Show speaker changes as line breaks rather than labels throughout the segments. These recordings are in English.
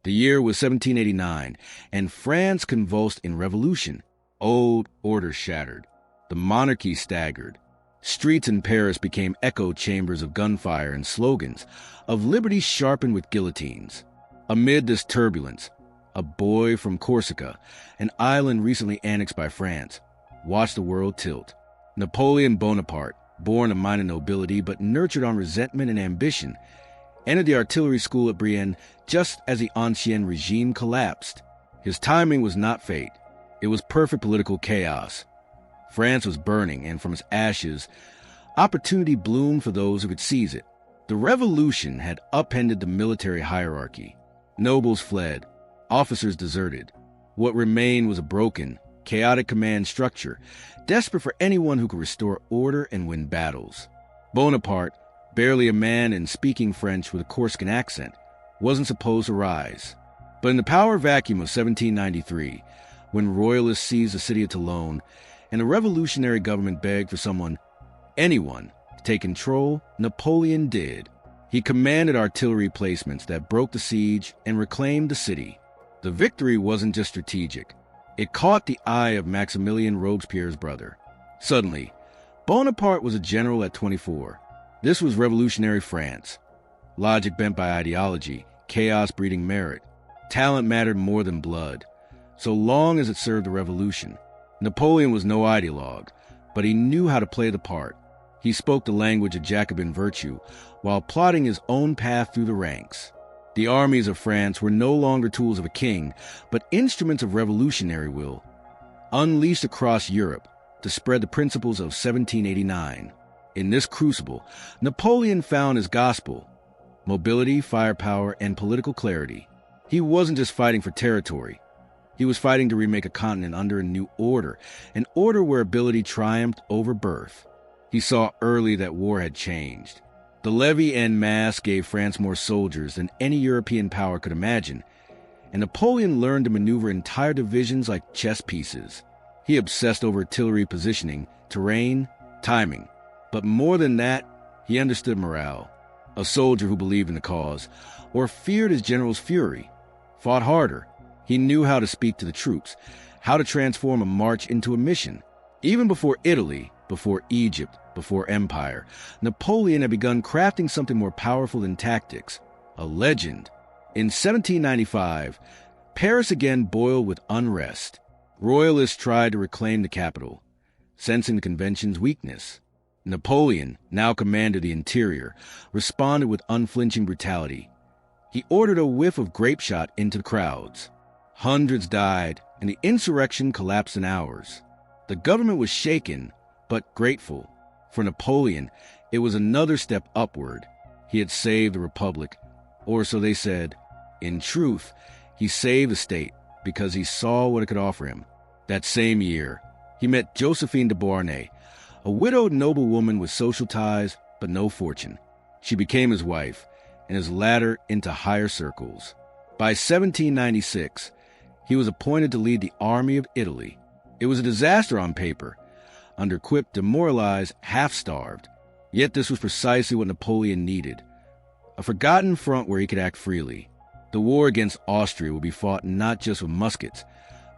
The year was 1789, and France convulsed in revolution. Old order shattered. The monarchy staggered. Streets in Paris became echo chambers of gunfire and slogans, of liberty sharpened with guillotines. Amid this turbulence, a boy from Corsica, an island recently annexed by France, watched the world tilt. Napoleon Bonaparte, born of minor nobility but nurtured on resentment and ambition, entered the artillery school at Brienne just as the Ancien regime collapsed. His timing was not fate. It was perfect political chaos. France was burning, and from its ashes, opportunity bloomed for those who could seize it. The revolution had upended the military hierarchy. Nobles fled. Officers deserted. What remained was a broken, chaotic command structure, desperate for anyone who could restore order and win battles. Bonaparte, barely a man and speaking French with a Corsican accent, wasn't supposed to rise. But in the power vacuum of 1793, when royalists seized the city of Toulon, and the revolutionary government begged for anyone, to take control, Napoleon did. He commanded artillery placements that broke the siege and reclaimed the city. The victory wasn't just strategic. It caught the eye of Maximilien Robespierre's brother. Suddenly, Bonaparte was a general at 24. This was revolutionary France. Logic bent by ideology, chaos breeding merit. Talent mattered more than blood, so long as it served the revolution. Napoleon was no ideologue, but he knew how to play the part. He spoke the language of Jacobin virtue while plotting his own path through the ranks. The armies of France were no longer tools of a king, but instruments of revolutionary will, unleashed across Europe to spread the principles of 1789. In this crucible, Napoleon found his gospel: mobility, firepower, and political clarity. He wasn't just fighting for territory. He was fighting to remake a continent under a new order, an order where ability triumphed over birth. He saw early that war had changed. The levy en masse gave France more soldiers than any European power could imagine, and Napoleon learned to maneuver entire divisions like chess pieces. He obsessed over artillery positioning, terrain, timing. But more than that, he understood morale. A soldier who believed in the cause, or feared his general's fury, fought harder. He knew how to speak to the troops, how to transform a march into a mission. Even before Italy, before Egypt, before empire, Napoleon had begun crafting something more powerful than tactics: a legend. In 1795, Paris again boiled with unrest. Royalists tried to reclaim the capital, sensing the convention's weakness. Napoleon, now commander of the interior, responded with unflinching brutality. He ordered a whiff of grape shot into the crowds. Hundreds died, and the insurrection collapsed in hours. The government was shaken, but grateful. For Napoleon, it was another step upward. He had saved the Republic, or so they said. In truth, he saved the state because he saw what it could offer him. That same year, he met Josephine de Beauharnais, a widowed noblewoman with social ties but no fortune. She became his wife, and his ladder into higher circles. By 1796, he was appointed to lead the army of Italy. It was a disaster on paper, under-equipped, demoralized, half-starved. Yet this was precisely what Napoleon needed: a forgotten front where he could act freely. The war against Austria would be fought not just with muskets,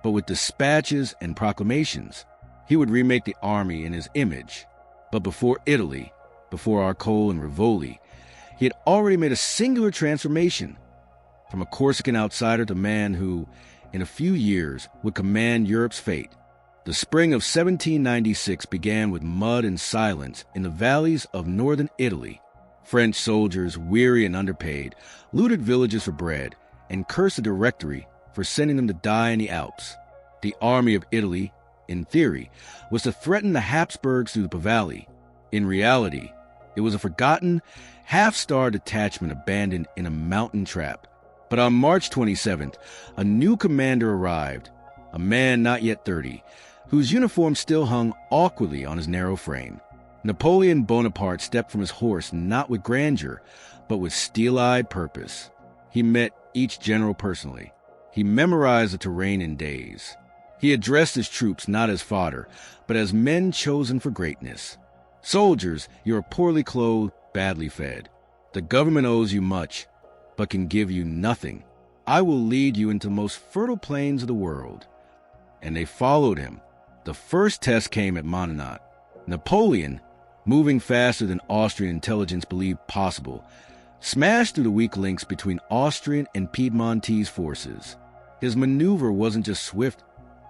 but with dispatches and proclamations. He would remake the army in his image. But before Italy, before Arcole and Rivoli, he had already made a singular transformation. From a Corsican outsider to man who, in a few years, would command Europe's fate. The spring of 1796 began with mud and silence in the valleys of northern Italy. French soldiers, weary and underpaid, looted villages for bread and cursed the Directory for sending them to die in the Alps. The army of Italy, in theory, was to threaten the Habsburgs through the Pavelli. In reality, it was a forgotten, half-starved detachment abandoned in a mountain trap. But on March 27th, a new commander arrived, a man not yet 30, whose uniform still hung awkwardly on his narrow frame. Napoleon Bonaparte stepped from his horse not with grandeur, but with steel-eyed purpose. He met each general personally. He memorized the terrain in days. He addressed his troops not as fodder, but as men chosen for greatness. Soldiers, you are poorly clothed, badly fed. The government owes you much, but can give you nothing. I will lead you into the most fertile plains of the world. And they followed him. The first test came at Mononat. Napoleon, moving faster than Austrian intelligence believed possible, smashed through the weak links between Austrian and Piedmontese forces. His maneuver wasn't just swift,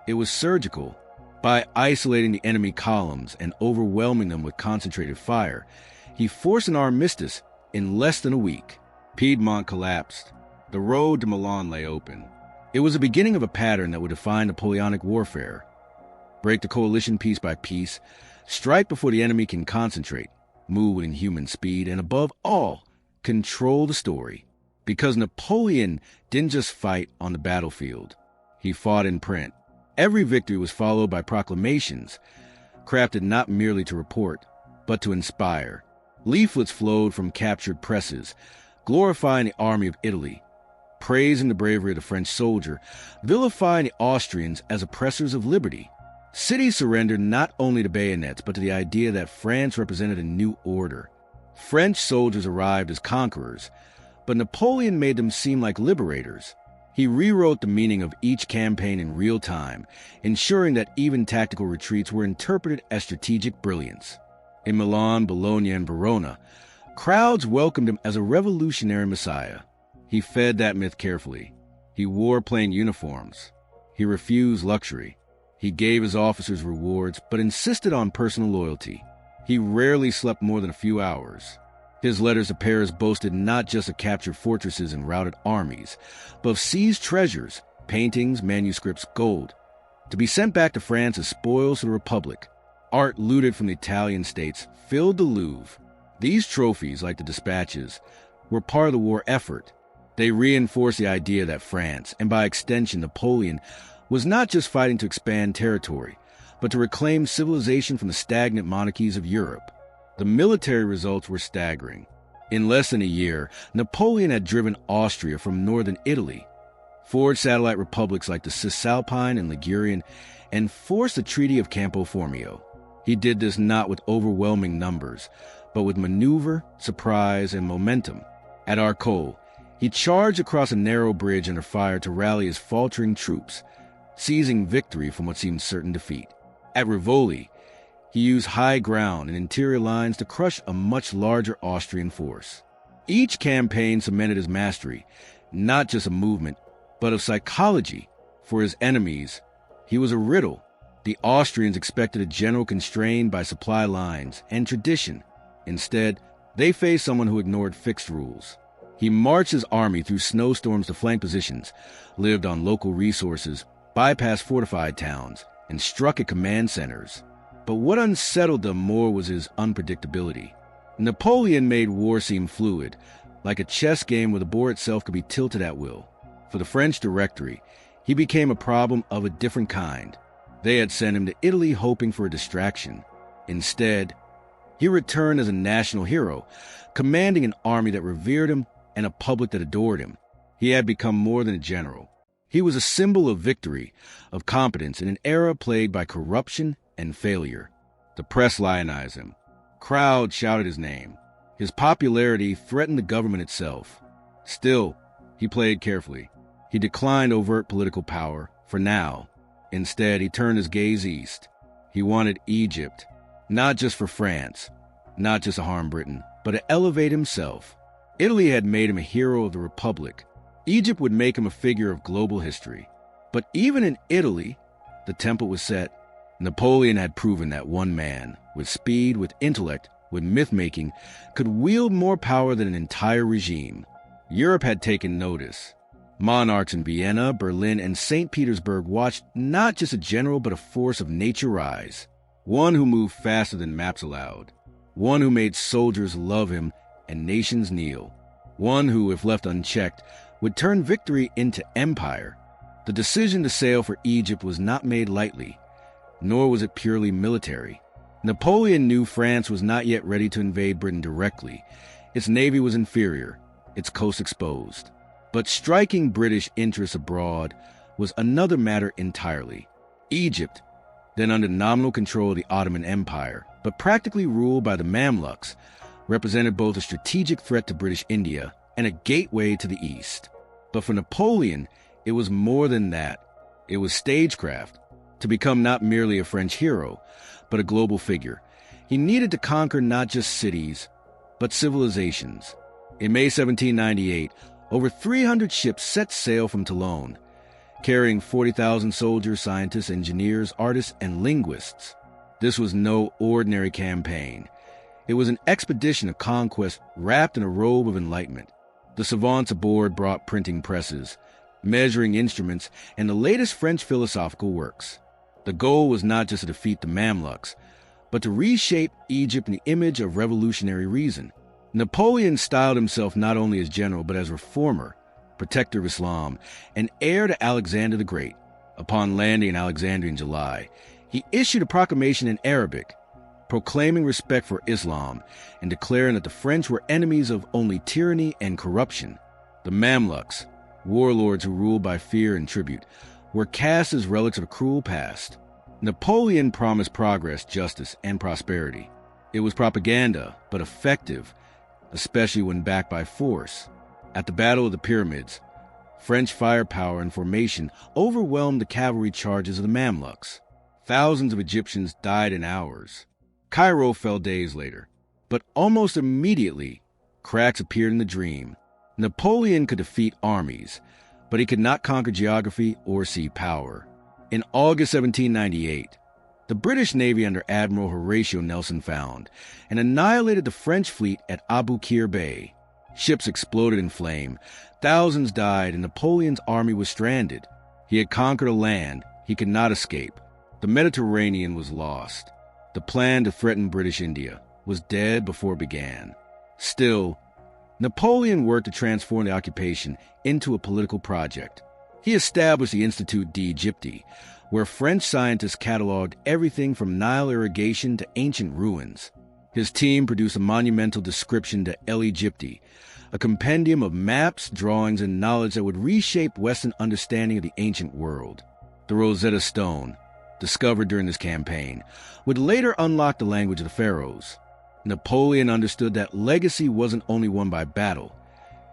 it was surgical. By isolating the enemy columns and overwhelming them with concentrated fire, he forced an armistice in less than a week. Piedmont collapsed. The road to Milan lay open. It was the beginning of a pattern that would define Napoleonic warfare. Break the coalition piece by piece, strike before the enemy can concentrate, move with inhuman speed, and above all, control the story. Because Napoleon didn't just fight on the battlefield. He fought in print. Every victory was followed by proclamations, crafted not merely to report, but to inspire. Leaflets flowed from captured presses, glorifying the army of Italy, praising the bravery of the French soldier, vilifying the Austrians as oppressors of liberty. Cities surrendered not only to bayonets, but to the idea that France represented a new order. French soldiers arrived as conquerors, but Napoleon made them seem like liberators. He rewrote the meaning of each campaign in real time, ensuring that even tactical retreats were interpreted as strategic brilliance. In Milan, Bologna, and Verona, crowds welcomed him as a revolutionary messiah. He fed that myth carefully. He wore plain uniforms. He refused luxury. He gave his officers rewards, but insisted on personal loyalty. He rarely slept more than a few hours. His letters to Paris boasted not just of captured fortresses and routed armies, but of seized treasures, paintings, manuscripts, gold, to be sent back to France as spoils to the Republic. Art looted from the Italian states filled the Louvre. These trophies, like the dispatches, were part of the war effort. They reinforced the idea that France, and by extension Napoleon, was not just fighting to expand territory, but to reclaim civilization from the stagnant monarchies of Europe. The military results were staggering. In less than a year, Napoleon had driven Austria from northern Italy, forged satellite republics like the Cisalpine and Ligurian, and forced the Treaty of Campo Formio. He did this not with overwhelming numbers, but with maneuver, surprise, and momentum. At Arcole, he charged across a narrow bridge under fire to rally his faltering troops, seizing victory from what seemed certain defeat. At Rivoli, he used high ground and interior lines to crush a much larger Austrian force. Each campaign cemented his mastery, not just of movement, but of psychology. For his enemies, he was a riddle. The Austrians expected a general constrained by supply lines and tradition. Instead, they faced someone who ignored fixed rules. He marched his army through snowstorms to flank positions, lived on local resources, bypassed fortified towns, and struck at command centers. But what unsettled them more was his unpredictability. Napoleon made war seem fluid, like a chess game where the board itself could be tilted at will. For the French Directory, he became a problem of a different kind. They had sent him to Italy hoping for a distraction. Instead, he returned as a national hero, commanding an army that revered him and a public that adored him. He had become more than a general. He was a symbol of victory, of competence in an era plagued by corruption and failure. The press lionized him. Crowds shouted his name. His popularity threatened the government itself. Still, he played carefully. He declined overt political power, for now. Instead, he turned his gaze east. He wanted Egypt, not just for France, not just to harm Britain, but to elevate himself. Italy had made him a hero of the Republic. Egypt would make him a figure of global history. But even in Italy, the template was set. Napoleon had proven that one man, with speed, with intellect, with myth-making, could wield more power than an entire regime. Europe had taken notice. Monarchs in Vienna, Berlin, and St. Petersburg watched not just a general but a force of nature rise. One who moved faster than maps allowed. One who made soldiers love him and nations kneel. One who, if left unchecked, would turn victory into empire. The decision to sail for Egypt was not made lightly, nor was it purely military. Napoleon knew France was not yet ready to invade Britain directly. Its navy was inferior, its coast exposed. But striking British interests abroad was another matter entirely. Egypt, then under nominal control of the Ottoman Empire, but practically ruled by the Mamluks, represented both a strategic threat to British India and a gateway to the East. But for Napoleon, it was more than that. It was stagecraft, to become not merely a French hero, but a global figure. He needed to conquer not just cities, but civilizations. In May 1798, over 300 ships set sail from Toulon, carrying 40,000 soldiers, scientists, engineers, artists, and linguists. This was no ordinary campaign. It was an expedition of conquest wrapped in a robe of enlightenment. The savants aboard brought printing presses, measuring instruments, and the latest French philosophical works. The goal was not just to defeat the Mamluks, but to reshape Egypt in the image of revolutionary reason. Napoleon styled himself not only as general, but as reformer, protector of Islam, and heir to Alexander the Great. Upon landing in Alexandria in July, he issued a proclamation in Arabic, proclaiming respect for Islam and declaring that the French were enemies of only tyranny and corruption. The Mamluks, warlords who ruled by fear and tribute, were cast as relics of a cruel past. Napoleon promised progress, justice, and prosperity. It was propaganda, but effective, especially when backed by force. At the Battle of the Pyramids, French firepower and formation overwhelmed the cavalry charges of the Mamluks. Thousands of Egyptians died in hours. Cairo fell days later, but almost immediately, cracks appeared in the dream. Napoleon could defeat armies, but he could not conquer geography or sea power. In August 1798, the British Navy under Admiral Horatio Nelson found and annihilated the French fleet at Abu Qir Bay. Ships exploded in flame, thousands died, and Napoleon's army was stranded. He had conquered a land he could not escape. The Mediterranean was lost. The plan to threaten British India was dead before it began. Still, Napoleon worked to transform the occupation into a political project. He established the Institut d'Egypte, where French scientists cataloged everything from Nile irrigation to ancient ruins. His team produced a monumental description de l'Egypte, a compendium of maps, drawings, and knowledge that would reshape Western understanding of the ancient world. The Rosetta Stone, discovered during this campaign, would later unlock the language of the pharaohs. Napoleon understood that legacy wasn't only won by battle.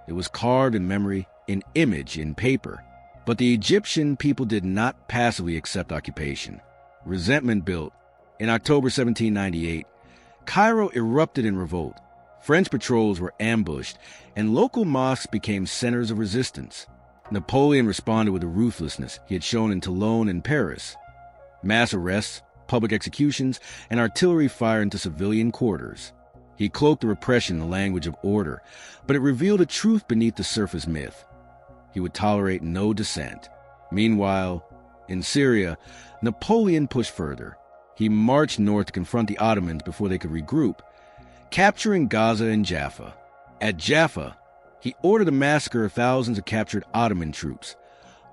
It was carved in memory, in image, in paper. But the Egyptian people did not passively accept occupation. Resentment built. In October 1798, Cairo erupted in revolt. French patrols were ambushed, and local mosques became centers of resistance. Napoleon responded with the ruthlessness he had shown in Toulon and Paris. Mass arrests, public executions, and artillery fire into civilian quarters. He cloaked the repression in the language of order, but it revealed a truth beneath the surface myth. He would tolerate no dissent. Meanwhile, in Syria, Napoleon pushed further. He marched north to confront the Ottomans before they could regroup, capturing Gaza and Jaffa. At Jaffa, he ordered the massacre of thousands of captured Ottoman troops,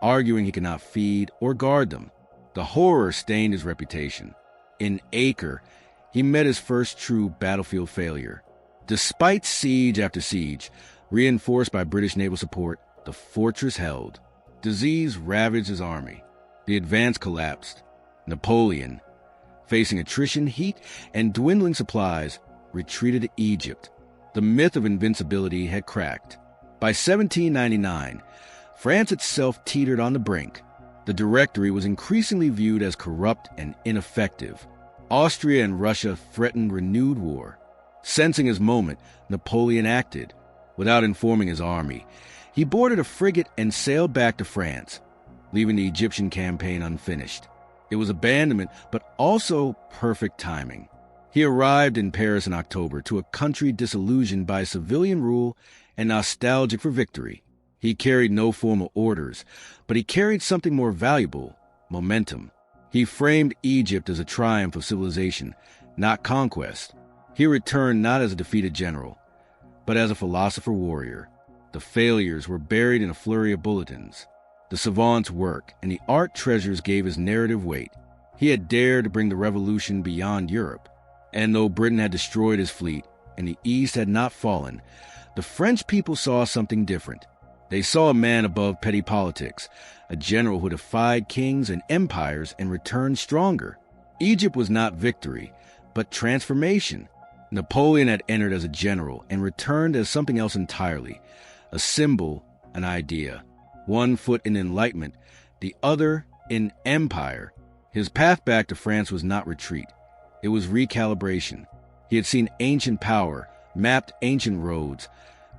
arguing he could not feed or guard them. The horror stained his reputation. In Acre, he met his first true battlefield failure. Despite siege after siege, reinforced by British naval support, the fortress held. Disease ravaged his army. The advance collapsed. Napoleon, facing attrition, heat, and dwindling supplies, retreated to Egypt. The myth of invincibility had cracked. By 1799, France itself teetered on the brink. The Directory was increasingly viewed as corrupt and ineffective. Austria and Russia threatened renewed war. Sensing his moment, Napoleon acted. Without informing his army, he boarded a frigate and sailed back to France, leaving the Egyptian campaign unfinished. It was abandonment, but also perfect timing. He arrived in Paris in October to a country disillusioned by civilian rule and nostalgic for victory. He carried no formal orders, but he carried something more valuable, momentum. He framed Egypt as a triumph of civilization, not conquest. He returned not as a defeated general, but as a philosopher-warrior. The failures were buried in a flurry of bulletins. The savant's work and the art treasures gave his narrative weight. He had dared to bring the revolution beyond Europe. And though Britain had destroyed his fleet and the East had not fallen, the French people saw something different. They saw a man above petty politics, a general who defied kings and empires and returned stronger. Egypt was not victory, but transformation. Napoleon had entered as a general and returned as something else entirely, a symbol, an idea. one foot in enlightenment, the other in empire. His path back to France was not retreat. It was recalibration. He had seen ancient power, mapped ancient roads,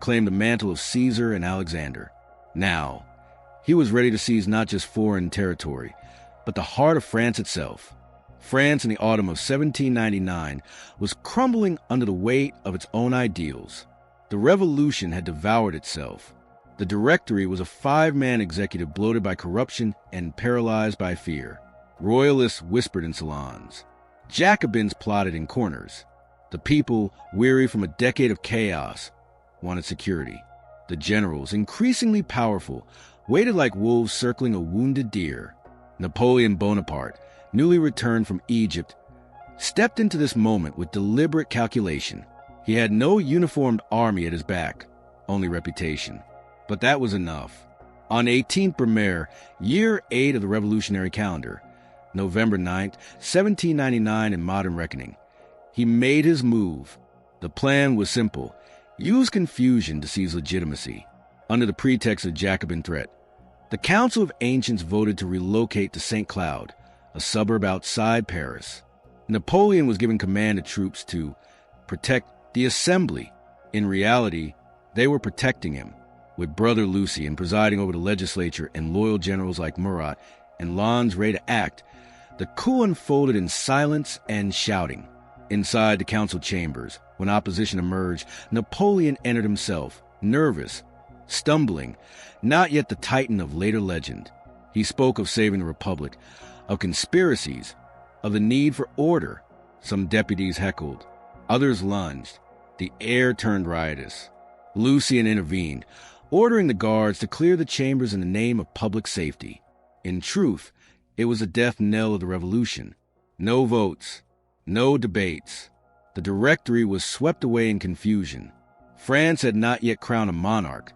claimed the mantle of Caesar and Alexander. Now, he was ready to seize not just foreign territory, but the heart of France itself. France in the autumn of 1799 was crumbling under the weight of its own ideals. The revolution had devoured itself. The Directory was a five-man executive bloated by corruption and paralyzed by fear. Royalists whispered in salons. Jacobins plotted in corners. The people, weary from a decade of chaos, wanted security. The generals, increasingly powerful, waited like wolves circling a wounded deer. Napoleon Bonaparte, newly returned from Egypt, stepped into this moment with deliberate calculation. He had no uniformed army at his back, only reputation. But that was enough. On 18th Brumaire, year 8 of the revolutionary calendar, November 9th, 1799 in modern reckoning, he made his move. The plan was simple. Use confusion to seize legitimacy. Under the pretext of Jacobin threat, the Council of Ancients voted to relocate to St. Cloud, a suburb outside Paris. Napoleon was given command of troops to protect the assembly. In reality, they were protecting him, with brother Lucien presiding over the legislature and loyal generals like Murat and Lannes ready to act. The coup unfolded in silence and shouting. Inside the council chambers, when opposition emerged, Napoleon entered himself, nervous, stumbling, not yet the titan of later legend. He spoke of saving the republic, of conspiracies, of the need for order. Some deputies heckled. Others lunged. The air turned riotous. Lucien intervened, ordering the guards to clear the chambers in the name of public safety. In truth, it was a death knell of the revolution. No votes, no debates. The Directory was swept away in confusion. France had not yet crowned a monarch,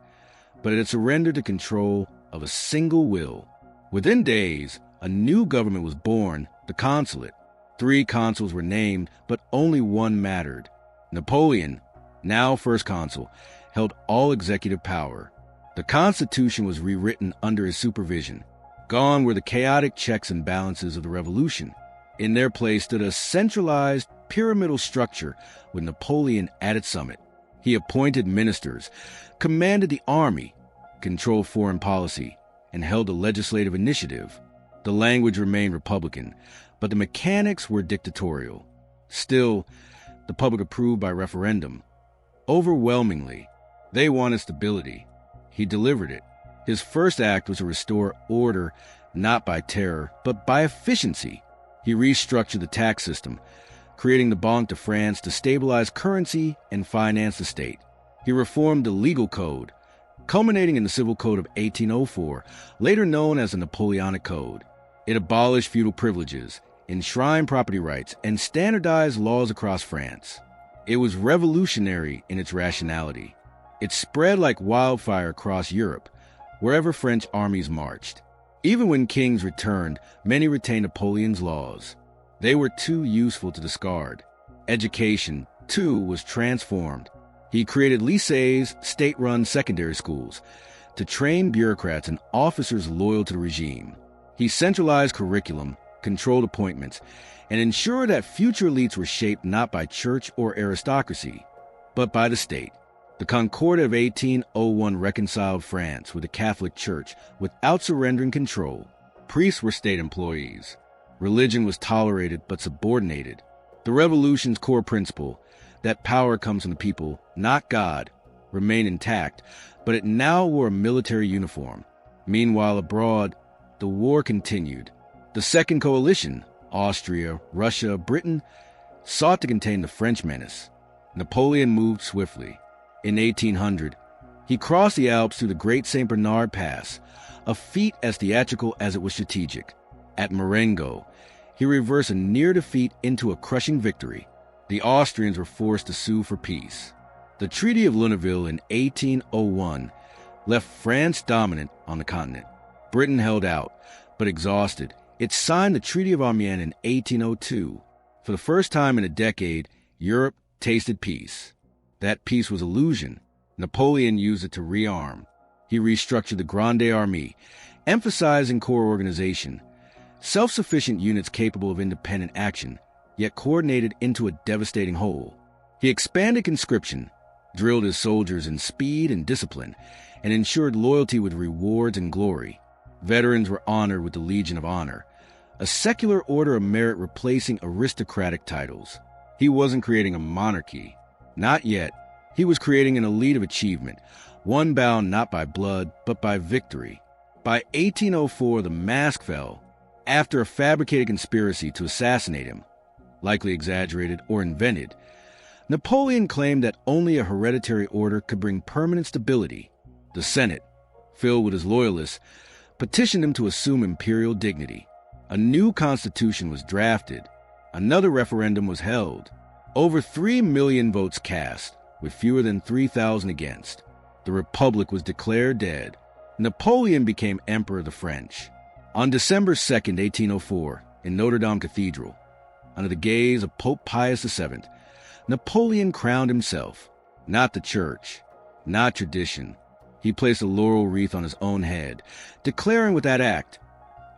but it had surrendered to control of a single will. Within days, a new government was born, the consulate. 3 consuls were named, but only one mattered. Napoleon, now first consul, held all executive power. The Constitution was rewritten under his supervision. Gone were the chaotic checks and balances of the revolution. In their place stood a centralized, pyramidal structure with Napoleon at its summit. He appointed ministers, commanded the army, controlled foreign policy, and held the legislative initiative. The language remained republican, but the mechanics were dictatorial. Still, the public approved by referendum. Overwhelmingly, they wanted stability. He delivered it. His first act was to restore order, not by terror, but by efficiency. He restructured the tax system, creating the Banque de France to stabilize currency and finance the state. He reformed the legal code, culminating in the Civil Code of 1804, later known as the Napoleonic Code. It abolished feudal privileges, enshrined property rights, and standardized laws across France. It was revolutionary in its rationality. It spread like wildfire across Europe, wherever French armies marched. Even when kings returned, many retained Napoleon's laws. They were too useful to discard. Education, too, was transformed. He created lycées, state-run secondary schools, to train bureaucrats and officers loyal to the regime. He centralized curriculum, controlled appointments, and ensured that future elites were shaped not by church or aristocracy, but by the state. The Concordat of 1801 reconciled France with the Catholic Church without surrendering control. Priests were state employees. Religion was tolerated but subordinated. The revolution's core principle, that power comes from the people, not God, remained intact, but it now wore a military uniform. Meanwhile, abroad, the war continued. The Second Coalition, Austria, Russia, Britain, sought to contain the French menace. Napoleon moved swiftly. In 1800, he crossed the Alps through the Great St. Bernard Pass, a feat as theatrical as it was strategic. At Marengo, he reversed a near defeat into a crushing victory. The Austrians were forced to sue for peace. The Treaty of Lunéville in 1801 left France dominant on the continent. Britain held out, but exhausted. It signed the Treaty of Amiens in 1802. For the first time in a decade, Europe tasted peace. That peace was illusion. Napoleon used it to rearm. He restructured the Grande Armée, emphasizing corps organization, self-sufficient units capable of independent action, yet coordinated into a devastating whole. He expanded conscription, drilled his soldiers in speed and discipline, and ensured loyalty with rewards and glory. Veterans were honored with the Legion of Honor, a secular order of merit replacing aristocratic titles. He wasn't creating a monarchy. Not yet. He was creating an elite of achievement, one bound not by blood, but by victory. By 1804, the mask fell after a fabricated conspiracy to assassinate him, likely exaggerated or invented. Napoleon claimed that only a hereditary order could bring permanent stability. The Senate, filled with his loyalists, petitioned him to assume imperial dignity. A new constitution was drafted. Another referendum was held. Over 3 million votes cast, with fewer than 3,000 against. The Republic was declared dead. Napoleon became Emperor of the French. On December 2, 1804, in Notre Dame Cathedral, under the gaze of Pope Pius VII, Napoleon crowned himself, not the church, not tradition. He placed a laurel wreath on his own head, declaring with that act,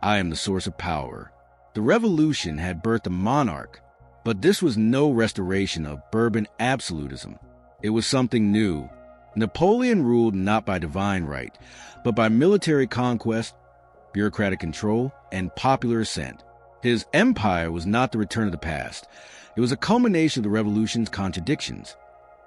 "I am the source of power." The revolution had birthed a monarch, but this was no restoration of Bourbon absolutism. It was something new. Napoleon ruled not by divine right, but by military conquest, bureaucratic control, and popular assent. His empire was not the return of the past. It was a culmination of the revolution's contradictions.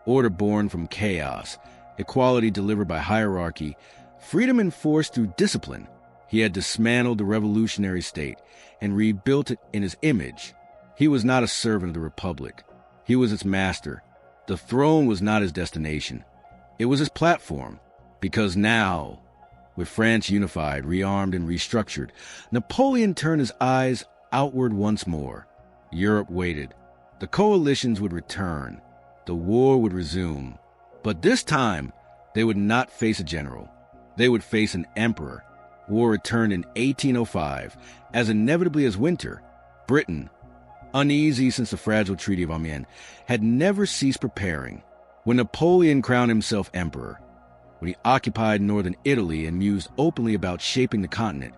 Order born from chaos, equality delivered by hierarchy, freedom enforced through discipline. He had dismantled the revolutionary state and rebuilt it in his image. He was not a servant of the Republic. He was its master. The throne was not his destination. It was his platform. Because now, with France unified, rearmed, and restructured, Napoleon turned his eyes outward once more. Europe waited. The coalitions would return. The war would resume. But this time, they would not face a general. They would face an emperor. War returned in 1805, as inevitably as winter. Britain, uneasy since the fragile Treaty of Amiens, had never ceased preparing. When Napoleon crowned himself emperor, when he occupied northern Italy and mused openly about shaping the continent,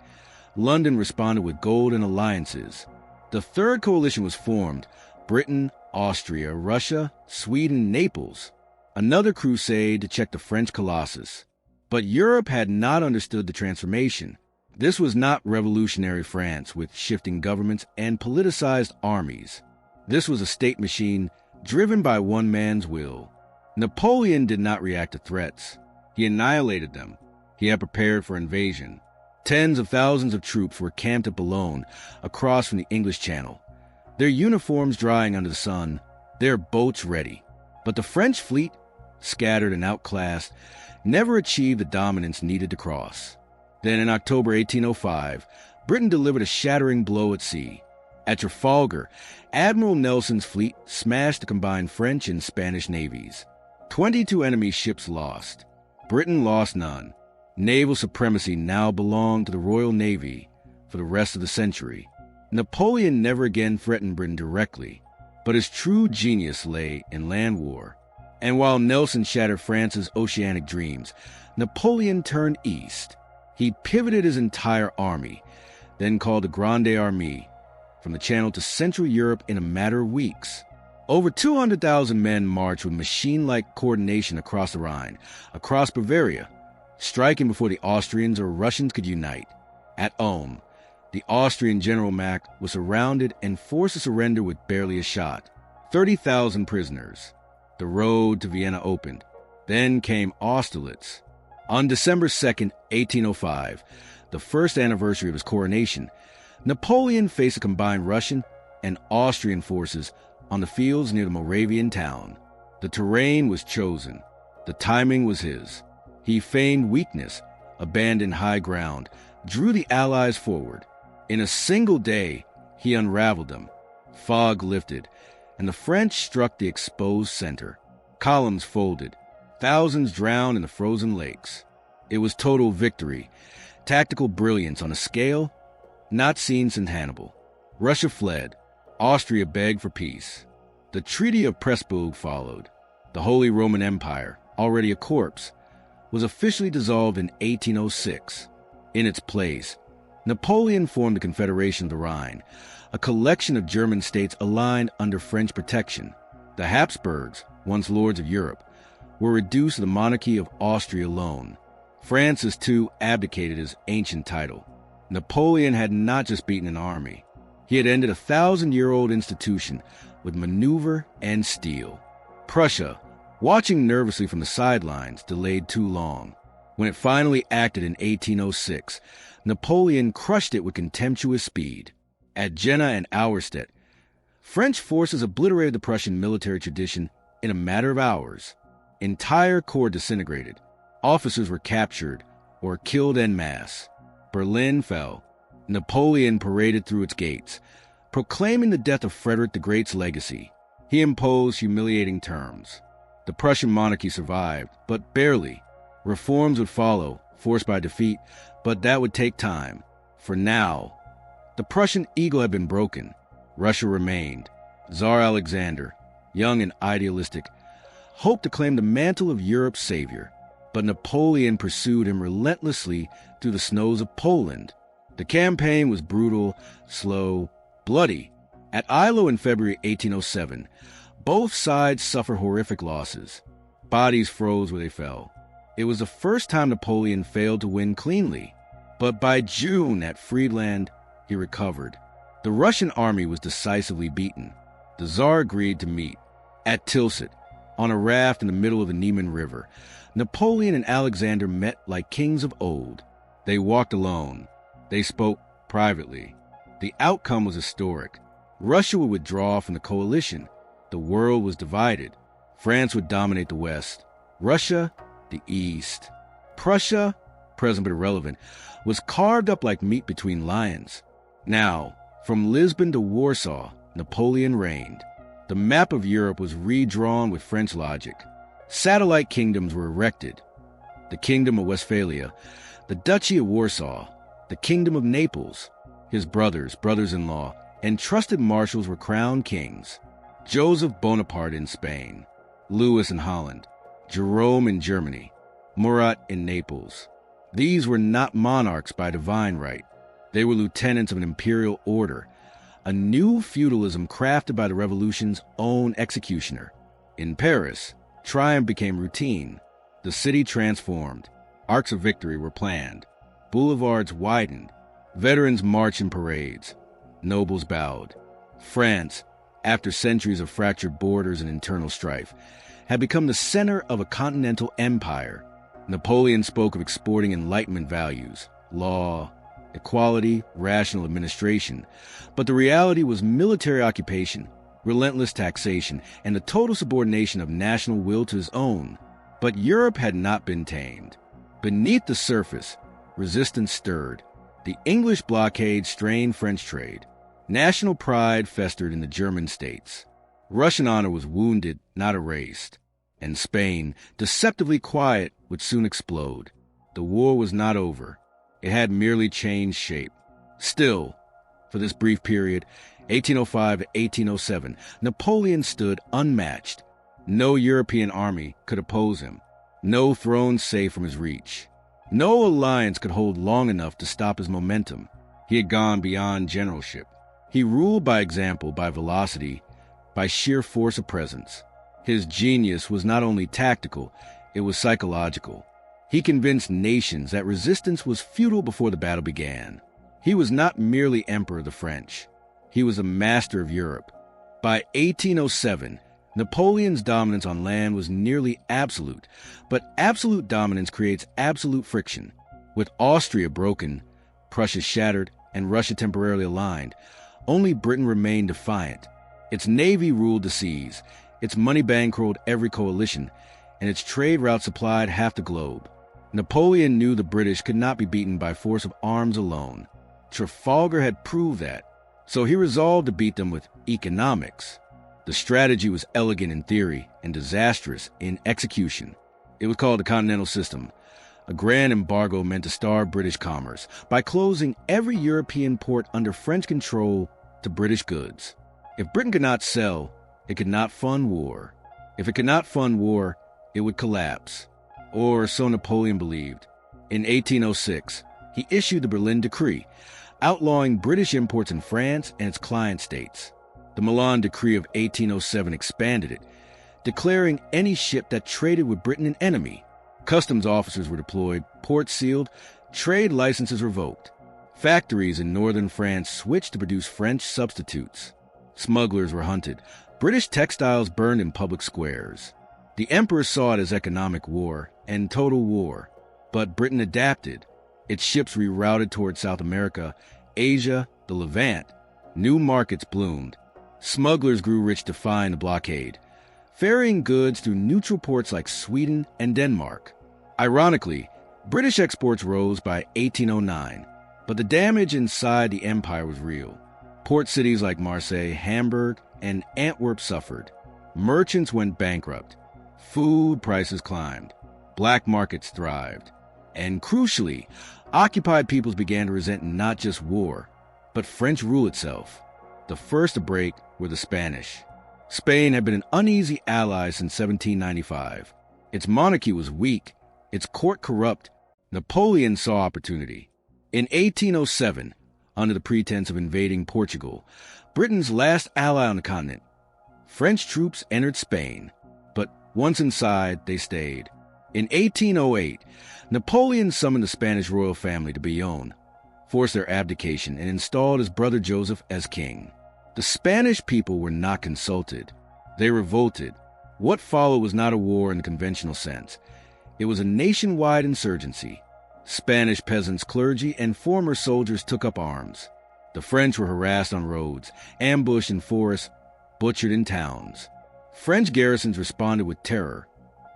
London responded with golden alliances. The Third Coalition was formed: Britain, Austria, Russia, Sweden, Naples. Another crusade to check the French colossus. But Europe had not understood the transformation. This was not revolutionary France with shifting governments and politicized armies. This was a state machine driven by one man's will. Napoleon did not react to threats. He annihilated them. He had prepared for invasion. Tens of thousands of troops were camped at Boulogne, across from the English Channel, their uniforms drying under the sun, their boats ready. But the French fleet, scattered and outclassed, never achieved the dominance needed to cross. Then in October 1805, Britain delivered a shattering blow at sea. At Trafalgar, Admiral Nelson's fleet smashed the combined French and Spanish navies. 22 enemy ships lost. Britain lost none. Naval supremacy now belonged to the Royal Navy for the rest of the century. Napoleon never again threatened Britain directly, but his true genius lay in land war. And while Nelson shattered France's oceanic dreams, Napoleon turned east. He pivoted his entire army, then called the Grande Armée, from the Channel to Central Europe in a matter of weeks. Over 200,000 men marched with machine-like coordination across the Rhine, across Bavaria, striking before the Austrians or Russians could unite. At Ulm, the Austrian General Mack was surrounded and forced to surrender with barely a shot. 30,000 prisoners. The road to Vienna opened. Then came Austerlitz. On December 2nd, 1805, the first anniversary of his coronation, Napoleon faced a combined Russian and Austrian forces on the fields near the Moravian town. The terrain was chosen. The timing was his. He feigned weakness, abandoned high ground, drew the Allies forward. In a single day, he unraveled them. Fog lifted, and the French struck the exposed center. Columns folded. Thousands drowned in the frozen lakes. It was total victory, tactical brilliance on a scale not seen since Hannibal. Russia fled. Austria begged for peace. The Treaty of Pressburg followed. The Holy Roman Empire, already a corpse, was officially dissolved in 1806. In its place, Napoleon formed the Confederation of the Rhine, a collection of German states aligned under French protection. The Habsburgs, once lords of Europe, were reduced to the monarchy of Austria alone. Francis, too, abdicated his ancient title. Napoleon had not just beaten an army. He had ended a 1,000-year-old institution with maneuver and steel. Prussia, watching nervously from the sidelines, delayed too long. When it finally acted in 1806, Napoleon crushed it with contemptuous speed. At Jena and Auerstedt, French forces obliterated the Prussian military tradition in a matter of hours. Entire corps disintegrated. Officers were captured or killed en masse. Berlin fell. Napoleon paraded through its gates, proclaiming the death of Frederick the Great's legacy. He imposed humiliating terms. The Prussian monarchy survived, but barely. Reforms would follow, forced by defeat, but that would take time. For now, the Prussian eagle had been broken. Russia remained. Tsar Alexander, young and idealistic, hoped to claim the mantle of Europe's savior, but Napoleon pursued him relentlessly through the snows of Poland. The campaign was brutal, slow, bloody. At Eylau in February 1807, both sides suffered horrific losses. Bodies froze where they fell. It was the first time Napoleon failed to win cleanly. But by June at Friedland, he recovered. The Russian army was decisively beaten. The Tsar agreed to meet. At Tilsit, on a raft in the middle of the Niemen River, Napoleon and Alexander met like kings of old. They walked alone. They spoke privately. The outcome was historic. Russia would withdraw from the coalition. The world was divided. France would dominate the West. Russia, the East. Prussia, present but irrelevant, was carved up like meat between lions. Now, from Lisbon to Warsaw, Napoleon reigned. The map of Europe was redrawn with French logic. Satellite kingdoms were erected. The Kingdom of Westphalia, the Duchy of Warsaw, the Kingdom of Naples. His brothers-in-law, and trusted marshals were crowned kings. Joseph Bonaparte in Spain, Louis in Holland, Jerome in Germany, Murat in Naples. These were not monarchs by divine right. They were lieutenants of an imperial order, a new feudalism crafted by the revolution's own executioner. In Paris, triumph became routine. The city transformed. Arcs of victory were planned. Boulevards widened. Veterans marched in parades. Nobles bowed. France, after centuries of fractured borders and internal strife, had become the center of a continental empire. Napoleon spoke of exporting Enlightenment values, law, equality, rational administration, but the reality was military occupation, relentless taxation, and the total subordination of national will to his own. But Europe had not been tamed. Beneath the surface, resistance stirred. The English blockade strained French trade. National pride festered in the German states. Russian honor was wounded, not erased. And Spain, deceptively quiet, would soon explode. The war was not over. It had merely changed shape. Still, for this brief period, 1805 to 1807, Napoleon stood unmatched. No European army could oppose him. No throne safe from his reach. No alliance could hold long enough to stop his momentum. He had gone beyond generalship. He ruled by example, by velocity, by sheer force of presence. His genius was not only tactical, it was psychological. He convinced nations that resistance was futile before the battle began. He was not merely emperor of the French. He was a master of Europe. By 1807, Napoleon's dominance on land was nearly absolute, but absolute dominance creates absolute friction. With Austria broken, Prussia shattered, and Russia temporarily aligned, only Britain remained defiant. Its navy ruled the seas, its money bankrolled every coalition, and its trade route supplied half the globe. Napoleon knew the British could not be beaten by force of arms alone. Trafalgar had proved that, so he resolved to beat them with economics. The strategy was elegant in theory and disastrous in execution. It was called the Continental System. A grand embargo meant to starve British commerce by closing every European port under French control to British goods. If Britain could not sell, it could not fund war. If it could not fund war, it would collapse. or so Napoleon believed. In 1806, he issued the Berlin Decree, outlawing British imports in France and its client states. The Milan Decree of 1807 expanded it, declaring any ship that traded with Britain an enemy. Customs officers were deployed, ports sealed, trade licenses revoked. Factories in northern France switched to produce French substitutes. Smugglers were hunted. British textiles burned in public squares. The emperor saw it as economic war and total war. But Britain adapted. Its ships rerouted toward South America, Asia, the Levant. New markets bloomed. Smugglers grew rich defying the blockade, ferrying goods through neutral ports like Sweden and Denmark. Ironically, British exports rose by 1809, but the damage inside the empire was real. Port cities like Marseille, Hamburg, and Antwerp suffered. Merchants went bankrupt. Food prices climbed. Black markets thrived. And crucially, occupied peoples began to resent not just war, but French rule itself. The first to break were the Spanish. Spain had been an uneasy ally since 1795. Its monarchy was weak, its court corrupt. Napoleon saw opportunity. In 1807, under the pretense of invading Portugal, Britain's last ally on the continent, French troops entered Spain. But once inside, they stayed. In 1808, Napoleon summoned the Spanish royal family to Bayonne, forced their abdication, and installed his brother Joseph as king. The Spanish people were not consulted. They revolted. What followed was not a war in the conventional sense. It was a nationwide insurgency. Spanish peasants, clergy, and former soldiers took up arms. The French were harassed on roads, ambushed in forests, butchered in towns. French garrisons responded with terror.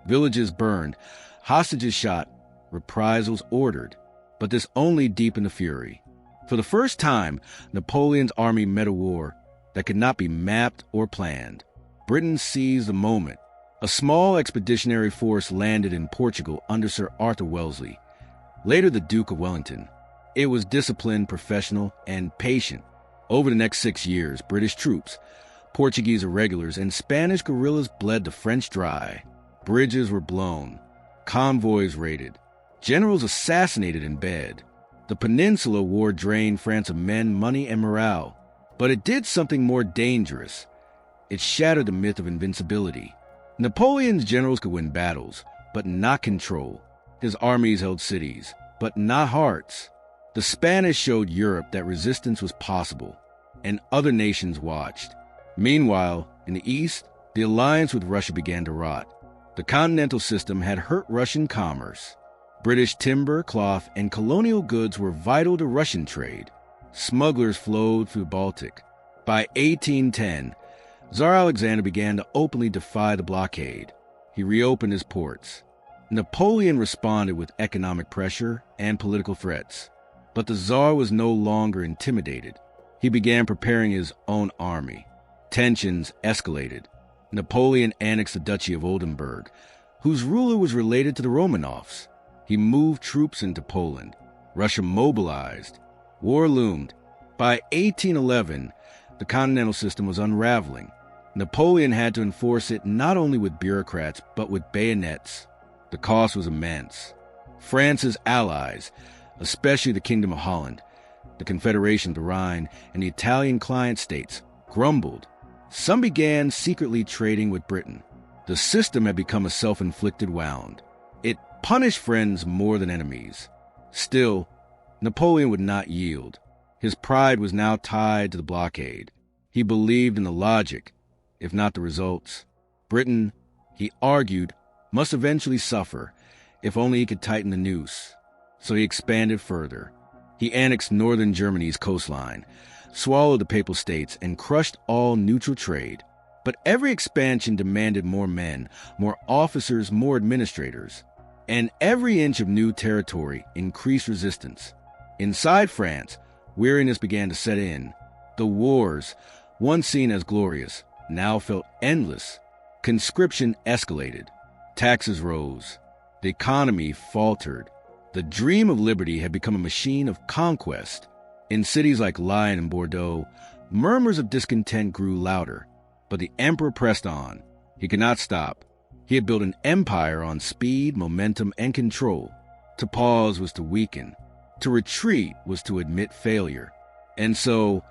Villages burned, hostages shot, reprisals ordered. But this only deepened the fury. For the first time, Napoleon's army met a war that could not be mapped or planned. Britain seized the moment. A small expeditionary force landed in Portugal under Sir Arthur Wellesley, later the Duke of Wellington. It was disciplined, professional, and patient. Over the next 6 years, British troops, Portuguese irregulars, and Spanish guerrillas bled the French dry. Bridges were blown, convoys raided, generals assassinated in bed. The Peninsula War drained France of men, money, and morale. But it did something more dangerous. It shattered the myth of invincibility. Napoleon's generals could win battles, but not control. His armies held cities, but not hearts. The Spanish showed Europe that resistance was possible, and other nations watched. Meanwhile, in the East, the alliance with Russia began to rot. The continental system had hurt Russian commerce. British timber, cloth, and colonial goods were vital to Russian trade. Smugglers flowed through the Baltic. By 1810, Tsar Alexander began to openly defy the blockade. He reopened his ports. Napoleon responded with economic pressure and political threats. But the Tsar was no longer intimidated. He began preparing his own army. Tensions escalated. Napoleon annexed the Duchy of Oldenburg, whose ruler was related to the Romanovs. He moved troops into Poland. Russia mobilized. War loomed. By 1811, the continental system was unraveling. Napoleon had to enforce it not only with bureaucrats, but with bayonets. The cost was immense. France's allies, especially the Kingdom of Holland, the Confederation of the Rhine, and the Italian client states, grumbled. Some began secretly trading with Britain. The system had become a self-inflicted wound. It punished friends more than enemies. Still, Napoleon would not yield. His pride was now tied to the blockade. He believed in the logic, if not the results. Britain, he argued, must eventually suffer, if only he could tighten the noose. So he expanded further. He annexed northern Germany's coastline, swallowed the Papal States, and crushed all neutral trade. But every expansion demanded more men, more officers, more administrators. And every inch of new territory increased resistance. Inside France, weariness began to set in. The wars, once seen as glorious, now felt endless. Conscription escalated. Taxes rose. The economy faltered. The dream of liberty had become a machine of conquest. In cities like Lyon and Bordeaux, murmurs of discontent grew louder. But the emperor pressed on. He could not stop. He had built an empire on speed, momentum, and control. To pause was to weaken. To retreat was to admit failure. And so,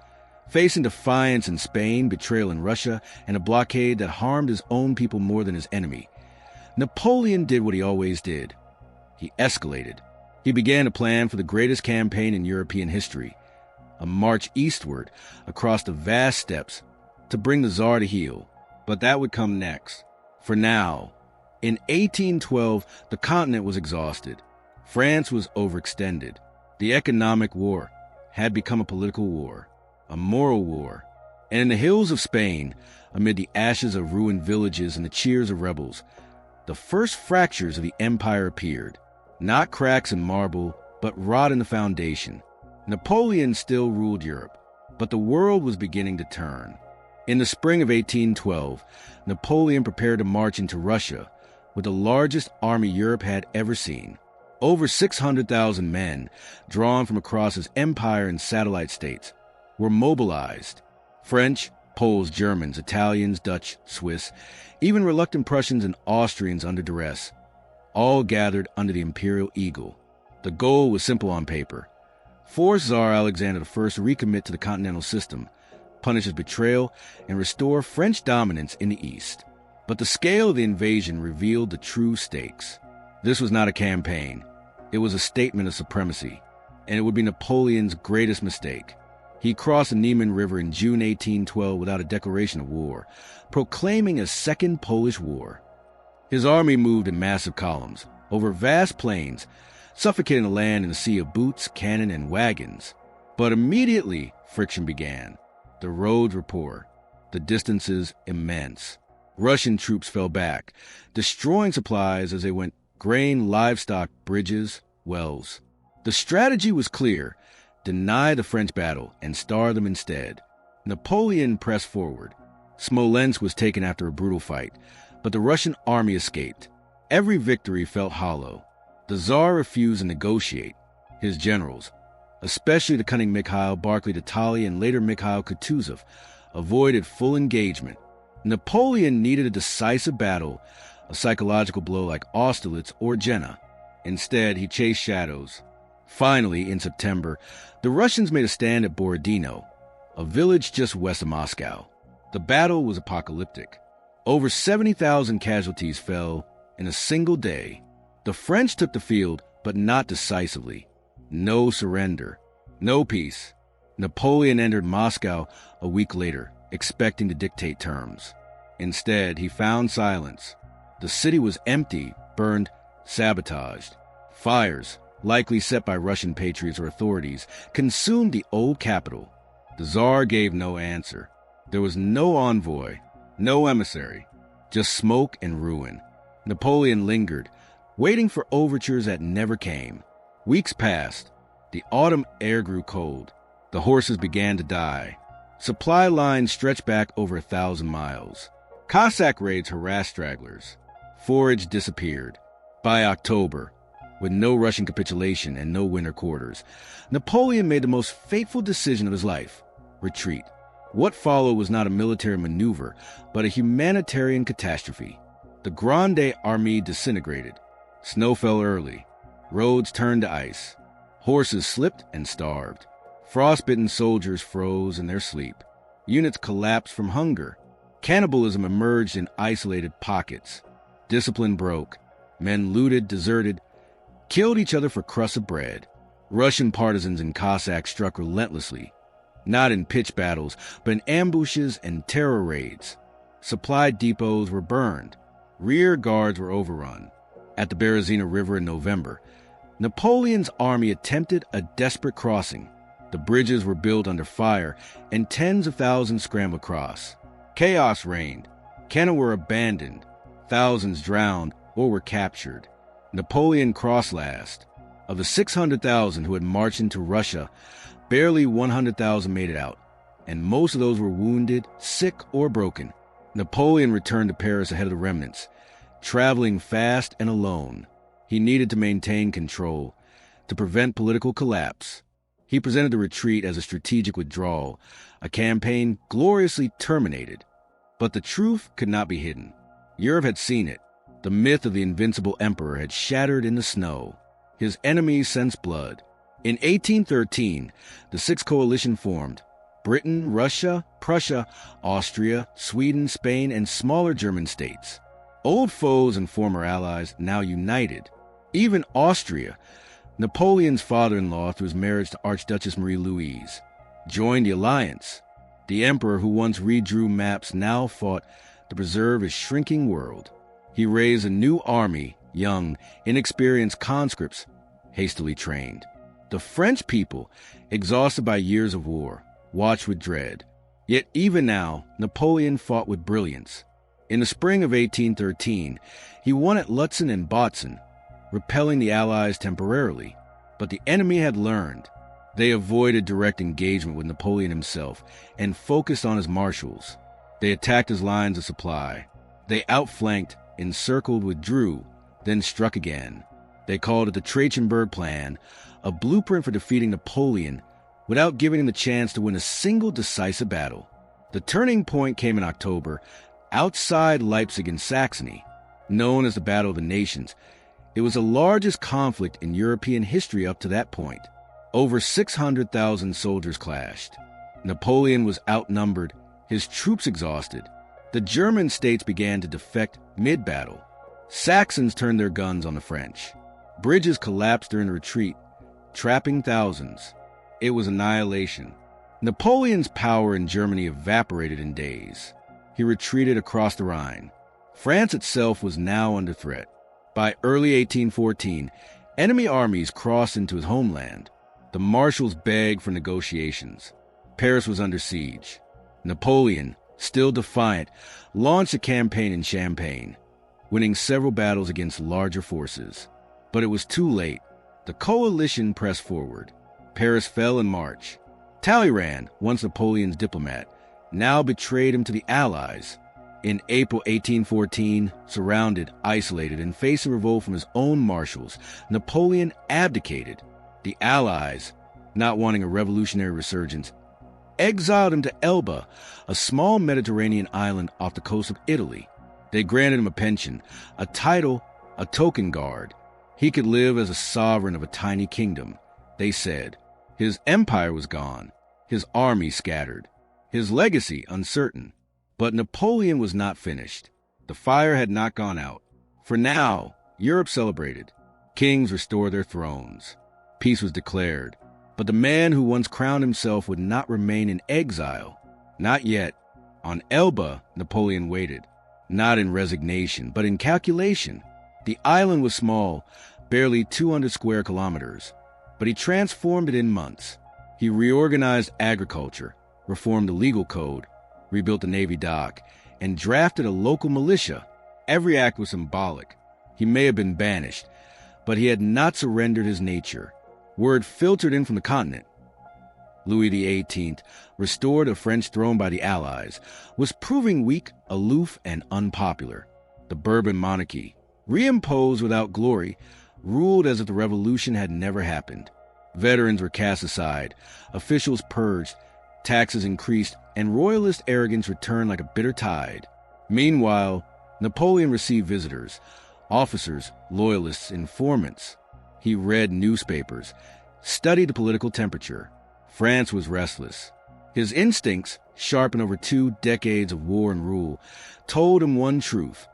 facing defiance in Spain, betrayal in Russia, and a blockade that harmed his own people more than his enemy, Napoleon did what he always did. He escalated. He began to plan for the greatest campaign in European history, a march eastward across the vast steppes to bring the Tsar to heel. But that would come next. For now, in 1812, the continent was exhausted. France was overextended. The economic war had become a political war, a moral war. And in the hills of Spain, amid the ashes of ruined villages and the cheers of rebels, the first fractures of the empire appeared. Not cracks in marble, but rot in the foundation. Napoleon still ruled Europe, but the world was beginning to turn. In the spring of 1812, Napoleon prepared to march into Russia with the largest army Europe had ever seen. Over 600,000 men, drawn from across his empire and satellite states, were mobilized. French, Poles, Germans, Italians, Dutch, Swiss, even reluctant Prussians and Austrians under duress, all gathered under the imperial eagle. The goal was simple on paper: force Tsar Alexander I to recommit to the continental system, punish his betrayal, and restore French dominance in the East. But the scale of the invasion revealed the true stakes. This was not a campaign. It was a statement of supremacy, and it would be Napoleon's greatest mistake. He crossed the Niemen River in June 1812 without a declaration of war, proclaiming a second Polish War. His army moved in massive columns, over vast plains, suffocating the land in a sea of boots, cannon, and wagons. But immediately, friction began. The roads were poor, the distances immense. Russian troops fell back, destroying supplies as they went: grain, livestock, bridges, wells. The strategy was clear: deny the French battle and starve them instead. Napoleon pressed forward. Smolensk was taken after a brutal fight, but the Russian army escaped. Every victory felt hollow. The Tsar refused to negotiate. His generals, especially the cunning Mikhail Barclay de Tolly and later Mikhail Kutuzov, avoided full engagement. Napoleon needed a decisive battle, a psychological blow like Austerlitz or Jena. Instead, he chased shadows. Finally, in September, the Russians made a stand at Borodino, a village just west of Moscow. The battle was apocalyptic. Over 70,000 casualties fell in a single day. The French took the field, but not decisively. No surrender. No peace. Napoleon entered Moscow a week later, expecting to dictate terms. Instead, he found silence. The city was empty, burned, sabotaged. Fires, likely set by Russian patriots or authorities, consumed the old capital. The Tsar gave no answer. There was no envoy, no emissary, just smoke and ruin. Napoleon lingered, waiting for overtures that never came. Weeks passed. The autumn air grew cold. The horses began to die. Supply lines stretched back over 1,000 miles. Cossack raids harassed stragglers. Forage disappeared. By October, with no Russian capitulation and no winter quarters, Napoleon made the most fateful decision of his life: retreat. What followed was not a military maneuver, but a humanitarian catastrophe. The Grande Armée disintegrated. Snow fell early. Roads turned to ice. Horses slipped and starved. Frostbitten soldiers froze in their sleep. Units collapsed from hunger. Cannibalism emerged in isolated pockets. Discipline broke. Men looted, deserted, killed each other for crusts of bread. Russian partisans and Cossacks struck relentlessly, not in pitched battles, but in ambushes and terror raids. Supply depots were burned. Rear guards were overrun. At the Berezina River in November, Napoleon's army attempted a desperate crossing. The bridges were built under fire, and tens of thousands scrambled across. Chaos reigned. Cannon were abandoned. Thousands drowned or were captured. Napoleon crossed last. Of the 600,000 who had marched into Russia, barely 100,000 made it out, and most of those were wounded, sick, or broken. Napoleon returned to Paris ahead of the remnants, traveling fast and alone. He needed to maintain control, to prevent political collapse. He presented the retreat as a strategic withdrawal, a campaign gloriously terminated. But the truth could not be hidden. Europe had seen it. The myth of the invincible emperor had shattered in the snow. His enemies sensed blood. In 1813, the Sixth Coalition formed: Britain, Russia, Prussia, Austria, Sweden, Spain, and smaller German states. Old foes and former allies now united. Even Austria, Napoleon's father-in-law through his marriage to Archduchess Marie-Louise, joined the alliance. The emperor who once redrew maps now fought to preserve his shrinking world. He raised a new army, young, inexperienced conscripts, hastily trained. The French people, exhausted by years of war, watched with dread. Yet even now, Napoleon fought with brilliance. In the spring of 1813, he won at Lutzen and Botzen, repelling the Allies temporarily. But the enemy had learned. They avoided direct engagement with Napoleon himself and focused on his marshals. They attacked his lines of supply. They outflanked, encircled, withdrew, then struck again. They called it the Trachenberg Plan, a blueprint for defeating Napoleon without giving him the chance to win a single decisive battle. The turning point came in October, outside Leipzig in Saxony. Known as the Battle of the Nations, it was the largest conflict in European history up to that point. Over 600,000 soldiers clashed. Napoleon was outnumbered, his troops exhausted. The German states began to defect mid-battle. Saxons turned their guns on the French. Bridges collapsed during the retreat, trapping thousands. It was annihilation. Napoleon's power in Germany evaporated in days. He retreated across the Rhine. France itself was now under threat. By early 1814, enemy armies crossed into his homeland. The marshals begged for negotiations. Paris was under siege. Napoleon, still defiant, launched a campaign in Champagne, winning several battles against larger forces. But it was too late. The coalition pressed forward. Paris fell in March. Talleyrand, once Napoleon's diplomat, now betrayed him to the Allies. In April 1814, surrounded, isolated, and facing revolt from his own marshals, Napoleon abdicated. The Allies, not wanting a revolutionary resurgence, exiled him to Elba, a small Mediterranean island off the coast of Italy. They granted him a pension, a title, a token guard. He could live as a sovereign of a tiny kingdom, they said. His empire was gone, his army scattered, his legacy uncertain. But Napoleon was not finished. The fire had not gone out. For now, Europe celebrated. Kings restored their thrones. Peace was declared. But the man who once crowned himself would not remain in exile. Not yet. On Elba, Napoleon waited. Not in resignation, but in calculation. The island was small, barely 200 square kilometers. But he transformed it in months. He reorganized agriculture, reformed the legal code, rebuilt the Navy dock, and drafted a local militia. Every act was symbolic. He may have been banished, but he had not surrendered his nature. Word filtered in from the continent. Louis XVIII, restored a French throne by the Allies, was proving weak, aloof, and unpopular. The Bourbon monarchy, reimposed without glory, ruled as if the revolution had never happened. Veterans were cast aside, officials purged, taxes increased, and royalist arrogance returned like a bitter tide. Meanwhile, Napoleon received visitors, officers, loyalists, informants. He read newspapers, studied the political temperature. France was restless. His instincts, sharpened over 2 decades of war and rule, told him one truth.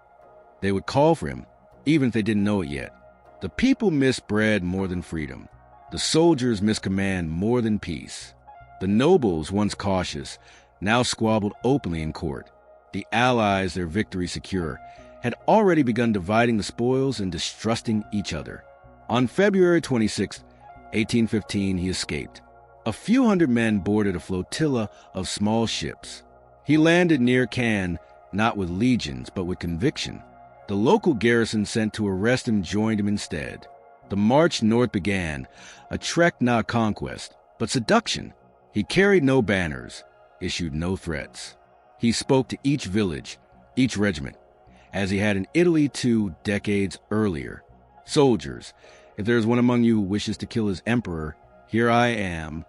They would call for him, even if they didn't know it yet. The people missed bread more than freedom. The soldiers missed command more than peace. The nobles, once cautious, now squabbled openly in court. The Allies, their victory secure, had already begun dividing the spoils and distrusting each other. On February 26, 1815, he escaped. A few hundred men boarded a flotilla of small ships. He landed near Cannes, not with legions, but with conviction. The local garrison sent to arrest him joined him instead. The march north began, a trek not conquest, but seduction. He carried no banners, issued no threats. He spoke to each village, each regiment, as he had in Italy 2 decades earlier. Soldiers, if there is one among you who wishes to kill his emperor, here I am.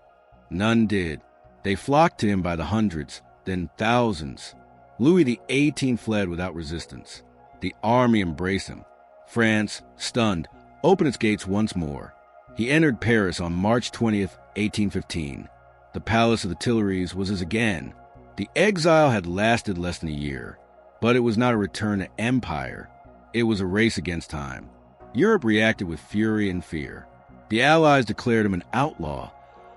None did. They flocked to him by the hundreds, then thousands. Louis XVIII fled without resistance. The army embraced him. France, stunned, opened its gates once more. He entered Paris on March 20th, 1815. The palace of the Tuileries was his again. The exile had lasted less than a year, but it was not a return to empire. It was a race against time. Europe reacted with fury and fear. The Allies declared him an outlaw,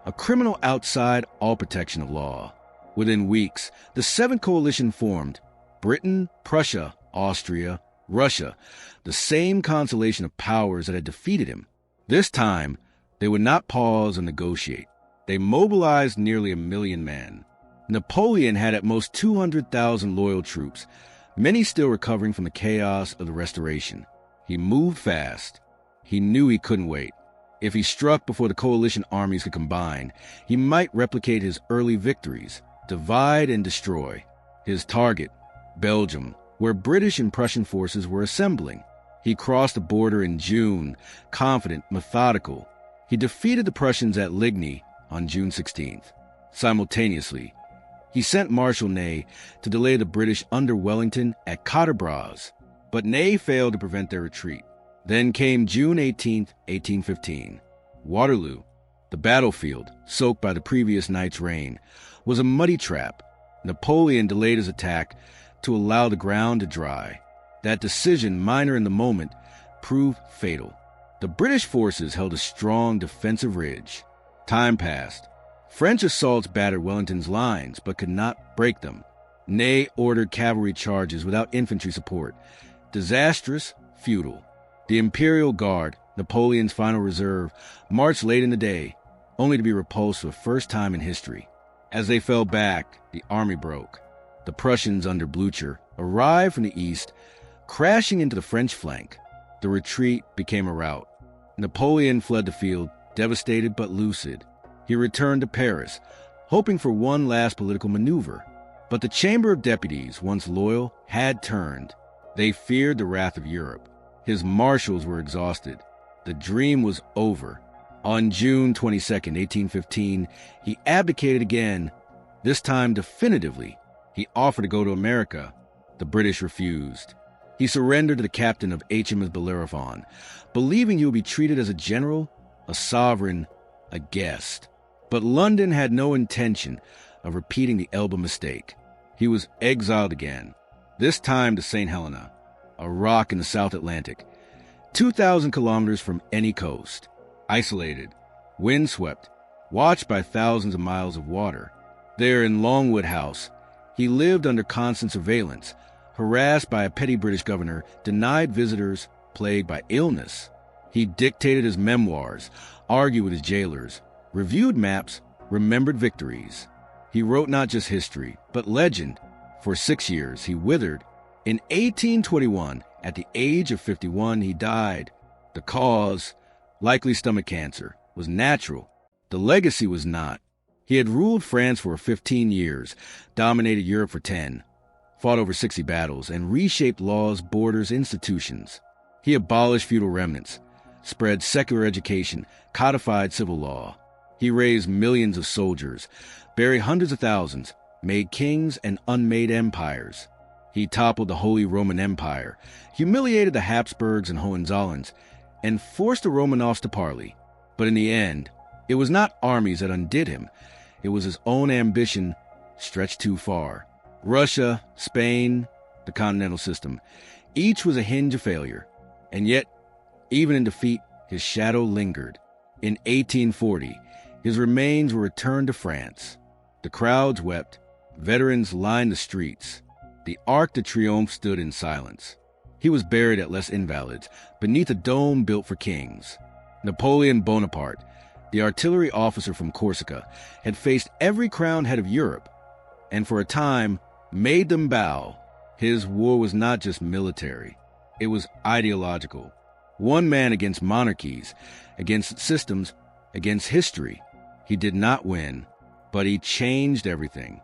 a criminal outside all protection of law. Within weeks, the Seventh Coalition formed: Britain, Prussia, Austria, Russia, the same constellation of powers that had defeated him. This time, they would not pause and negotiate. They mobilized nearly 1 million men. Napoleon had at most 200,000 loyal troops, many still recovering from the chaos of the Restoration. He moved fast. He knew he couldn't wait. If he struck before the coalition armies could combine, he might replicate his early victories, divide and destroy. His target, Belgium, where British and Prussian forces were assembling. He crossed the border in June, confident, methodical. He defeated the Prussians at Ligny on June 16th. Simultaneously, he sent Marshal Ney to delay the British under Wellington at Quatre Bras, but Ney failed to prevent their retreat. Then came June 18, 1815. Waterloo, the battlefield, soaked by the previous night's rain, was a muddy trap. Napoleon delayed his attack to allow the ground to dry. That decision, minor in the moment, proved fatal. The British forces held a strong defensive ridge. Time passed. French assaults battered Wellington's lines, but could not break them. Ney ordered cavalry charges without infantry support. Disastrous, futile. The Imperial Guard, Napoleon's final reserve, marched late in the day, only to be repulsed for the first time in history. As they fell back, the army broke. The Prussians under Blücher arrived from the east, crashing into the French flank. The retreat became a rout. Napoleon fled the field, devastated but lucid. He returned to Paris, hoping for one last political maneuver. But the Chamber of Deputies, once loyal, had turned. They feared the wrath of Europe. His marshals were exhausted. The dream was over. On June 22, 1815, he abdicated again, this time definitively. He offered to go to America. The British refused. He surrendered to the captain of HMS Bellerophon, believing he would be treated as a general, a sovereign, a guest. But London had no intention of repeating the Elba mistake. He was exiled again, this time to St. Helena, a rock in the South Atlantic, 2,000 kilometers from any coast, isolated, windswept, watched by thousands of miles of water. There in Longwood House, he lived under constant surveillance, harassed by a petty British governor, denied visitors, plagued by illness. He dictated his memoirs, argued with his jailers, reviewed maps, remembered victories. He wrote not just history, but legend. For 6 years, he withered. In 1821, at the age of 51, he died. The cause, likely stomach cancer, was natural. The legacy was not. He had ruled France for 15 years, dominated Europe for 10, fought over 60 battles, and reshaped laws, borders, institutions. He abolished feudal remnants, spread secular education, codified civil law. He raised millions of soldiers, buried hundreds of thousands, made kings and unmade empires. He toppled the Holy Roman Empire, humiliated the Habsburgs and Hohenzollerns, and forced the Romanovs to parley. But in the end, it was not armies that undid him. It was his own ambition stretched too far. Russia, Spain, the continental system, each was a hinge of failure. And yet, even in defeat, his shadow lingered. In 1840, his remains were returned to France. The crowds wept. Veterans lined the streets. The Arc de Triomphe stood in silence. He was buried at Les Invalides, beneath a dome built for kings. Napoleon Bonaparte, the artillery officer from Corsica, had faced every crowned head of Europe, and for a time made them bow. His war was not just military. It was ideological. One man against monarchies, against systems, against history. He did not win, but he changed everything.